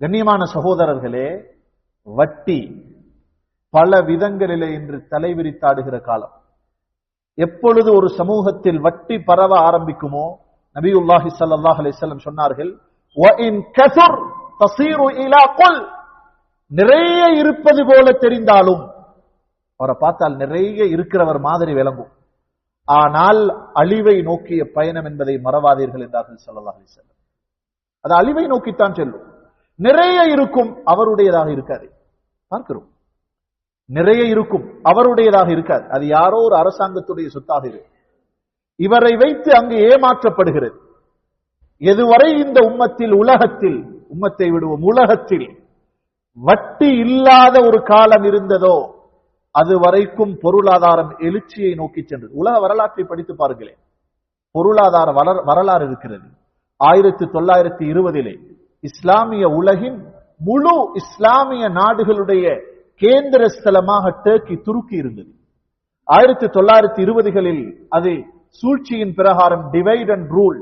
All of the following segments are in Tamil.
கண்ணியமான சகோதரர்களே, வட்டி பல விதங்களிலே இன்று தலைவிரித்தாடுகிற காலம். எப்பொழுது ஒரு சமூகத்தில் வட்டி பரவ ஆரம்பிக்குமோ, நபியுல்லாஹி ஸல்லல்லாஹு அலைஹி வஸல்லம் சொன்னார்கள், வஇன் கஸர் தஸீரு இலா குல், நிறைய இருப்பது போல தெரிந்தாலும், அவரை பார்த்தால் நிறைய இருக்கிறவர் மாதிரி விளங்கும், ஆனால் அழிவை நோக்கிய பயணம் என்பதை மறவாதீர்கள் என்றார்கள் ஸல்லல்லாஹு அலைஹி வஸல்லம். அது அழிவை நோக்கித்தான் செல்லும். நிறைய இருக்கும், அவருடையதாக இருக்காது. பார்க்கிறோம், நிறைய இருக்கும், அவருடையதாக இருக்காது. அது யாரோ ஒரு அரசாங்கத்துடைய சொத்தாக இருக்கு. இவரை வைத்து அங்கு ஏமாற்றப்படுகிறது. எதுவரை இந்த உம்மத்தில், உலகத்தில், உம்மத்தை விடுவோம், உலகத்தில் வட்டி இல்லாத ஒரு காலம் இருந்ததோ அது வரைக்கும் பொருளாதாரம் எழுச்சியை நோக்கி சென்றது. உலக வரலாற்றை படித்து பாருங்களேன், பொருளாதார வரலாறு இருக்கிறது. 1920 இஸ்லாமிய உலகின் முழு இஸ்லாமிய நாடுகளுடைய கேந்திர ஸ்தலமாக டர்க்கி, துருக்கி இருந்தது. 1920களில் அது சூழ்ச்சியின் பிரகாரம் டிவைட் அண்ட் ரூல்,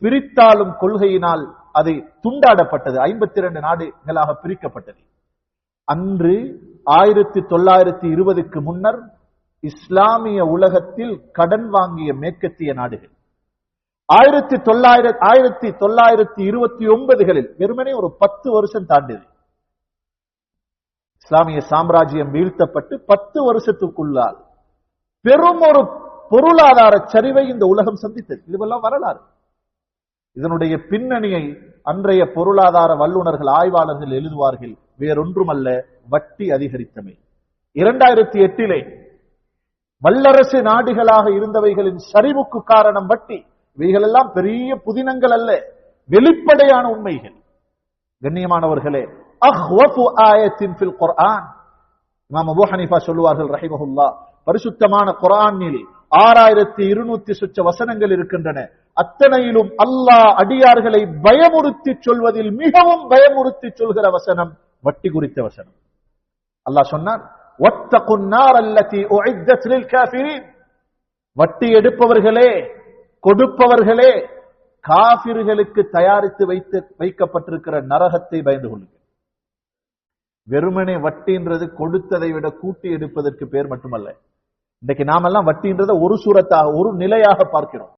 பிரித்தாளும் கொள்கையினால் அது துண்டாடப்பட்டது. 52 நாடுகளாக பிரிக்கப்பட்டது. அன்று 1920க்கு முன்னர் இஸ்லாமிய உலகத்தில் கடன் வாங்கிய மேற்கத்திய நாடுகள் 1929களில் வெறுமனே ஒரு 10 வருஷம் தாண்டியது. இஸ்லாமிய சாம்ராஜ்யம் வீழ்த்தப்பட்டு 10 வருஷத்துக்குள்ளால் பெரும் ஒரு பொருளாதார சரிவை இந்த உலகம் சந்தித்தது. இதுவெல்லாம் வரலாறு. இதனுடைய பின்னணியை அன்றைய பொருளாதார வல்லுநர்கள், ஆய்வாளர்கள் எழுதுவார்கள். வேறொன்றுமல்ல, வட்டி அதிகரித்தமை. 2008 வல்லரசு நாடுகளாக இருந்தவைகளின் சரிவுக்கு காரணம் வட்டி. இவைகளெல்லாம் பெரிய புதினங்கள் அல்ல, வெளிப்படையான உண்மைகள். கண்ணியமானவர்களே, அஹ்வஃபு ஆயத்தின் ஃபில் குர்ஆன், இமாம் அபூ ஹனீஃபா சொல்லுவார்கள் ரஹிமஹுல்லாஹ், பரிசுத்தமான குர்ஆனில் 6200 சொச்ச வசனங்கள் இருக்கின்றன. அத்தனையிலும் அல்லாஹ் அடியார்களை பயமுறுத்தி சொல்வதில் மிகவும் பயமுறுத்தி சொல்கிற வசனம் வட்டி குறித்த வசனம். அல்லாஹ் சொன்னான், வத்தகுன் நார் அல்லதி உஇத்தத் லில் காஃபிரீன், வட்டி எடுப்பவர்களே, கொடுப்பவர்களே, காஃபிர்களுக்கு தயாரித்து வைக்கப்பட்டிருக்கிற நரகத்தை பயந்து கொள்ளுங்கள். வெறுமனே வட்டின்றது கொடுத்ததை விட கூட்டி எடுப்பதற்கு பேர் மட்டுமல்ல. இன்றைக்கு நாமெல்லாம் வட்டின்றதை ஒரு சூரத்தாக, ஒரு நிலையாக பார்க்கிறோம்.